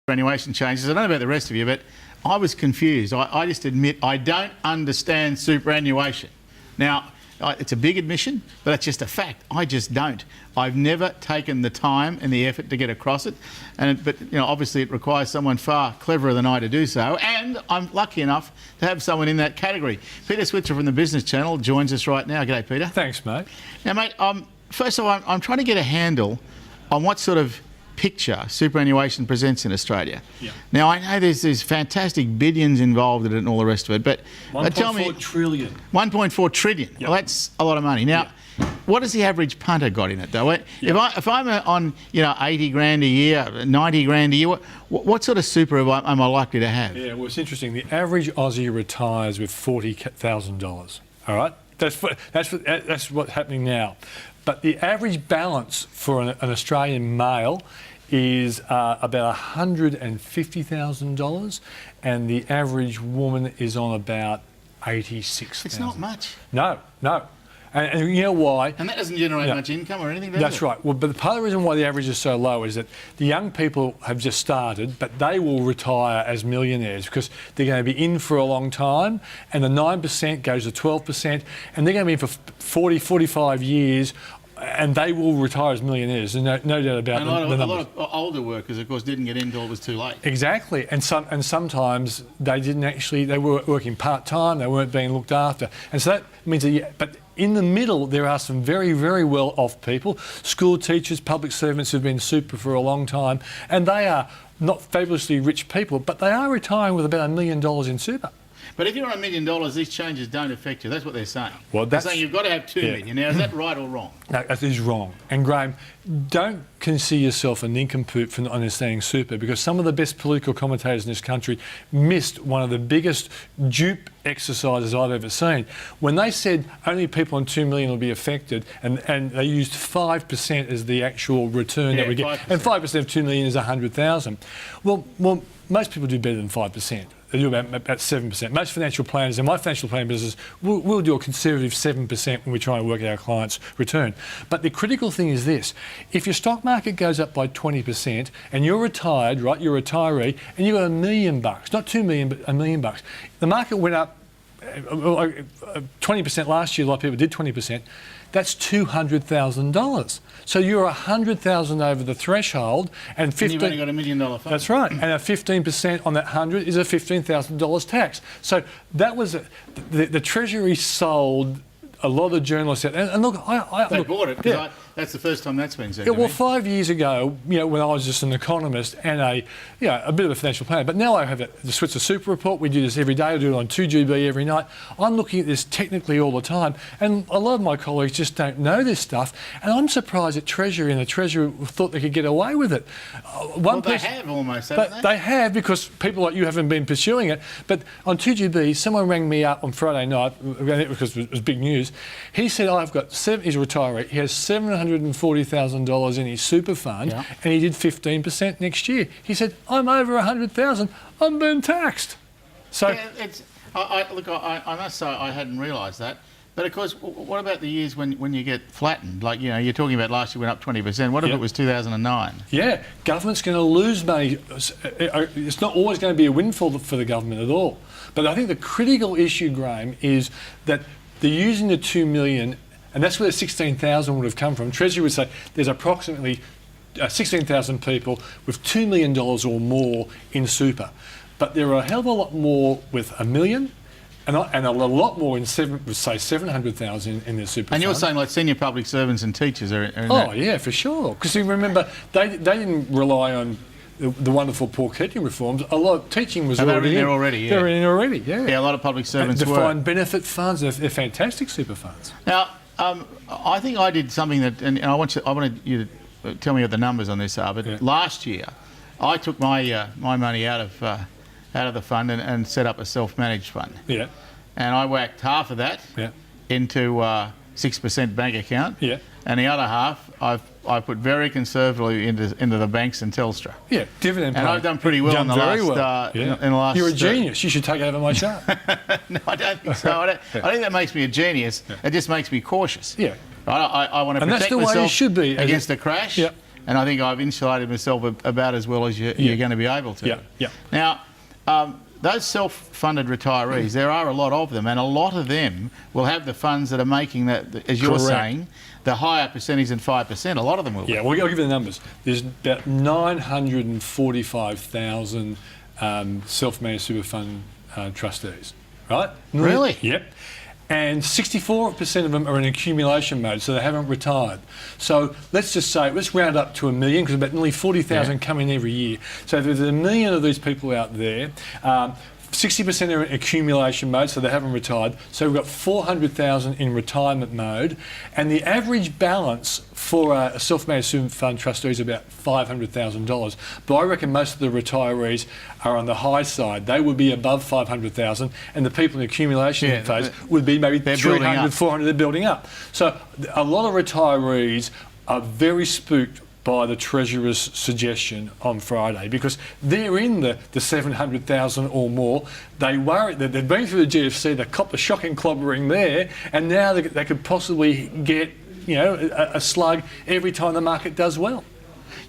superannuation changes. I don't know about the rest of you, but I was confused. I just admit I don't understand superannuation. Now, it's a big admission, but that's just a fact. I just don't. I've never taken the time and the effort to get across it. But obviously it requires someone far cleverer than I to do so. And I'm lucky enough to have someone in that category. Peter Switzer from the Business Channel joins us right now. G'day, Peter. Thanks, mate. Now, mate, first of all, I'm trying to get a handle on what sort of picture superannuation presents in Australia. Yeah. Now, I know there's fantastic billions involved in it and all the rest of it, but tell me... 1.4 trillion. 1.4 trillion. Yep. Well, that's a lot of money. Now, what has the average punter got in it, though? If I'm on 80 grand a year, 90 grand a year, what sort of super am I likely to have? Yeah, well, it's interesting. The average Aussie retires with $40,000. All right, that's what's happening now. But the average balance for an Australian male is about $150,000, and the average woman is on about $86,000. It's not much. No. And you know why? And that doesn't generate much income or anything, does That's it? right. Well, but part of the reason why the average is so low is that the young people have just started, but they will retire as millionaires because they're going to be in for a long time, and the 9% goes to 12%, and they're going to be in for 40, 45 years, and they will retire as millionaires. There's no doubt about and the numbers. A lot of older workers, of course, didn't get in until it was too late. Exactly, and sometimes they didn't actually. They were working part time. They weren't being looked after, and so that means that. But in the middle, there are some very, very well off people, school teachers, public servants who've been super for a long time, and they are not fabulously rich people, but they are retiring with about $1 million in super. But if you're on $1 million, these changes don't affect you. That's what they're saying. Well, they're saying you've got to have $2 million. Now, is that right or wrong? No, that is wrong. And Graham, don't consider yourself a nincompoop for not understanding super, because some of the best political commentators in this country missed one of the biggest dupe exercises I've ever seen. When they said only people on $2 million will be affected, and they used 5% as the actual return that we get, 5%. and 5% of $2 million is 100,000. Well, most people do better than 5%. They do about 7%. Most financial planners, in my financial planning business, we'll do a conservative 7% when we try and work out our client's return. But the critical thing is this: if your stock market goes up by 20% and you're retired, right, you're a retiree, and you've got $1 million, not 2 million, but $1 million, the market went up 20% last year, a lot of people did 20%, that's $200,000. So you're $100,000 over the threshold, and 15. And you've only got $1 million fund. That's right, and a 15% on that 100 is a $15,000 tax. So that was the Treasury sold a lot of journalists out, and look, They bought it because that's the first time that's been said. Yeah, well, 5 years ago, when I was just an economist and a bit of a financial planner, but now I have the Switzer Super Report. We do this every day. I do it on 2GB every night. I'm looking at this technically all the time, and a lot of my colleagues just don't know this stuff. And I'm surprised that Treasury and the Treasury thought they could get away with it. They have almost, haven't they? They have, because people like you haven't been pursuing it. But on 2GB, someone rang me up on Friday night because it was big news. He said, he's a retiree. He has $740,000 in his super fund, and he did 15% next year. He said, I'm over 100,000. I'm being taxed. So, look, I must say I hadn't realised that. But of course, what about the years when you get flattened? Like, you're talking about last year went up 20%. What if it was 2009? Yeah, government's going to lose money. It's not always going to be a windfall for the government at all. But I think the critical issue, Graham, is that they're using the 2 million, and that's where the 16,000 would have come from. Treasury would say there's approximately 16,000 people with $2 million or more in super. But there are a hell of a lot more with $1 million, and a lot more in 700,000 in their super. And you're fund. saying like senior public servants and teachers are in Oh, that? yeah, for sure. Because you remember, they didn't rely on the wonderful Paul Keating reforms. A lot of teaching was already in there already. Yeah. They were in there already. Yeah. Yeah, a lot of public servants were. Defined benefit funds. They're fantastic super funds. Now, I think I did something that, and I wanted you to tell me what the numbers on this are. But last year, I took my money out of the fund and set up a self-managed fund. Yeah. And I whacked half of that into 6% bank account. Yeah. And the other half, I put very conservatively into the banks and Telstra. Yeah, dividend payment. And I've done pretty well in the last. In the last. You're a genius. You should take over my show. No, I don't think so. I think that makes me a genius. It just makes me cautious. Yeah. I want to protect that's the myself way you should be against a crash. and I think I've insulated myself about as well as you're going to be able to. Yeah, yeah. Now, those self-funded retirees, there are a lot of them, and a lot of them will have the funds that are making that, as you're saying, the higher percentage than 5%. A lot of them will. Yeah, well, I'll give you the numbers. There's about 945,000 self-managed super fund trustees, right? Really? Yep. And 64% of them are in accumulation mode, so they haven't retired. So let's just say, let's round up to 1 million, because about nearly 40,000 come in every year. So there's 1 million of these people out there. 60% are in accumulation mode, so they haven't retired. So we've got 400,000 in retirement mode, and the average balance for a self-managed super fund trustee is about $500,000. But I reckon most of the retirees are on the high side. They would be above 500,000, and the people in the accumulation phase would be maybe 300, 400. They're building up. So a lot of retirees are very spooked by the Treasurer's suggestion on Friday, because they're in the 700,000 or more. They worry that they've been through the GFC, they copped the shocking clobbering there, and now they could possibly get, a slug every time the market does well.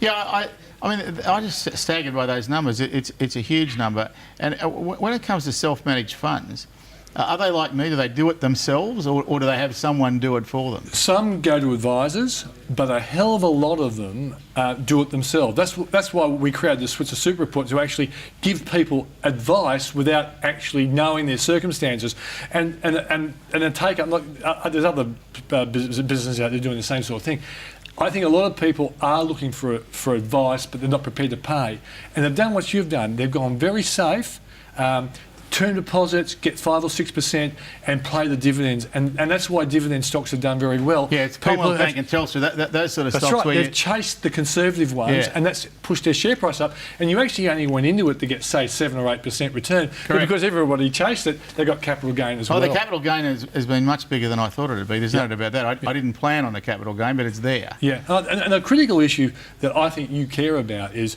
Yeah, I mean, I'm just staggered by those numbers. It's a huge number. And when it comes to self-managed funds, are they like me? Do they do it themselves, or do they have someone do it for them? Some go to advisors, but a hell of a lot of them do it themselves. That's why we created the Switzer Super Report, to actually give people advice without actually knowing their circumstances, and then take up. There's other businesses out there doing the same sort of thing. I think a lot of people are looking for advice, but they're not prepared to pay, and they've done what you've done. They've gone very safe. Term deposits, get 5 or 6%, and play the dividends, and that's why dividend stocks have done very well. Yeah, it's Commonwealth Bank and Telstra, those sort of that's stocks. Right. They've chased the conservative ones, and that's pushed their share price up. And you actually only went into it to get, say, 7 or 8% return, but because everybody chased it, they got capital gain as well. The capital gain has been much bigger than I thought it would be. There's no doubt about that. I didn't plan on a capital gain, but it's there. Yeah, and a critical issue that I think you care about is,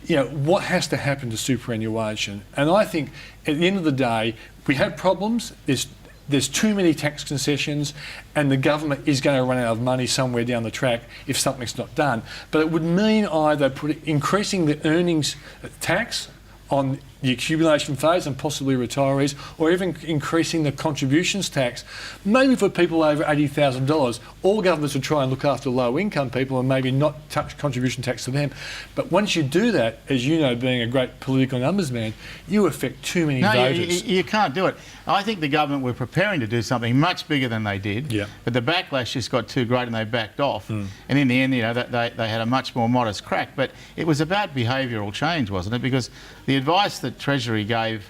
what has to happen to superannuation? And I think at the end of the day, we have problems. There's too many tax concessions, and the government is going to run out of money somewhere down the track if something's not done. But it would mean either increasing the earnings tax on the accumulation phase and possibly retirees, or even increasing the contributions tax, maybe for people over $80,000. All governments would try and look after low-income people and maybe not touch contribution tax to them. But once you do that, as you know, being a great political numbers man, you affect too many voters. You can't do it. I think the government were preparing to do something much bigger than they did, but the backlash just got too great and they backed off. And in the end, they had a much more modest crack. But it was about behavioural change, wasn't it? Because the advice that Treasury gave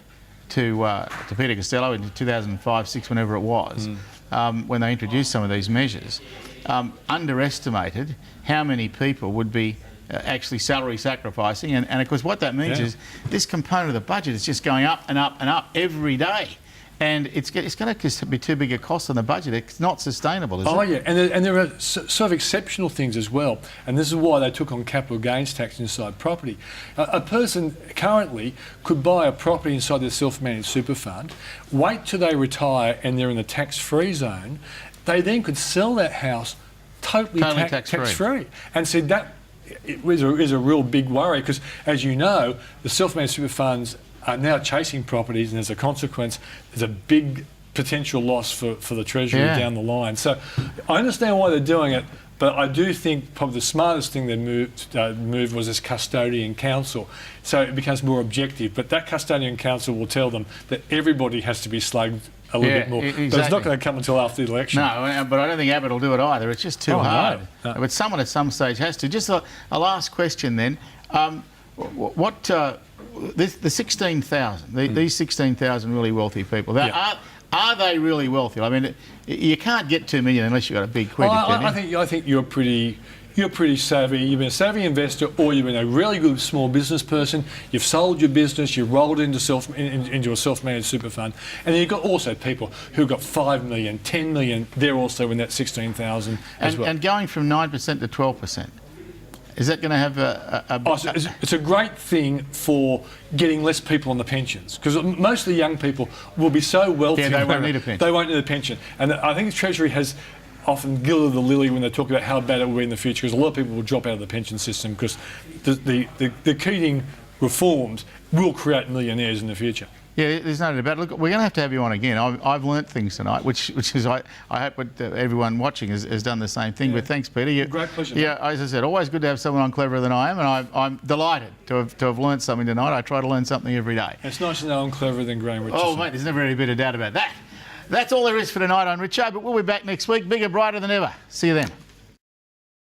to Peter Costello in 2005, 6, whenever it was, when they introduced some of these measures, underestimated how many people would be actually salary sacrificing, and of course what that means is this component of the budget is just going up and up and up every day. And it's going to be too big a cost on the budget. It's not sustainable, is it? Oh, yeah, and there are sort of exceptional things as well. And this is why they took on capital gains tax inside property. A person currently could buy a property inside their self-managed super fund, wait till they retire and they're in the tax-free zone. They then could sell that house totally tax-free. And so that is a real big worry, because, as you know, the self-managed super funds are now chasing properties, and as a consequence, there's a big potential loss for the Treasury down the line. So I understand why they're doing it, but I do think probably the smartest thing they moved was this custodian council. So it becomes more objective, but that custodian council will tell them that everybody has to be slugged a little bit more. Exactly. But it's not going to come until after the election. No, but I don't think Abbott will do it either. It's just too hard. No. But someone at some stage has to. Just a last question then. The 16,000, these 16,000 really wealthy people, are they really wealthy? I mean, you can't get 2 million unless you've got a big credit. I think you're pretty savvy. You've been a savvy investor, or you've been a really good small business person. You've sold your business, you've rolled into a self-managed super fund, and then you've got also people who've got 5 million, 10 million. They're also in that 16,000 as well. And going from 9% to 12%. Is that going to have it's a great thing for getting less people on the pensions, because most of the young people will be so wealthy they won't need a pension. They won't need a pension. And I think the Treasury has often gild the lily when they talk about how bad it will be in the future, because a lot of people will drop out of the pension system because the Keating reforms will create millionaires in the future. Yeah, there's no doubt about it. Look, we're going to have you on again. I've learnt things tonight, which is I hope what everyone watching has done the same thing. Yeah. But thanks, Peter. Great pleasure. Yeah, as I said, always good to have someone on cleverer than I am, and I'm delighted to have learnt something tonight. I try to learn something every day. It's nice to know I'm cleverer than Graham Richardson. Oh, mate, there's never any bit of doubt about that. That's all there is for tonight on Richo, but we'll be back next week, bigger, brighter than ever. See you then.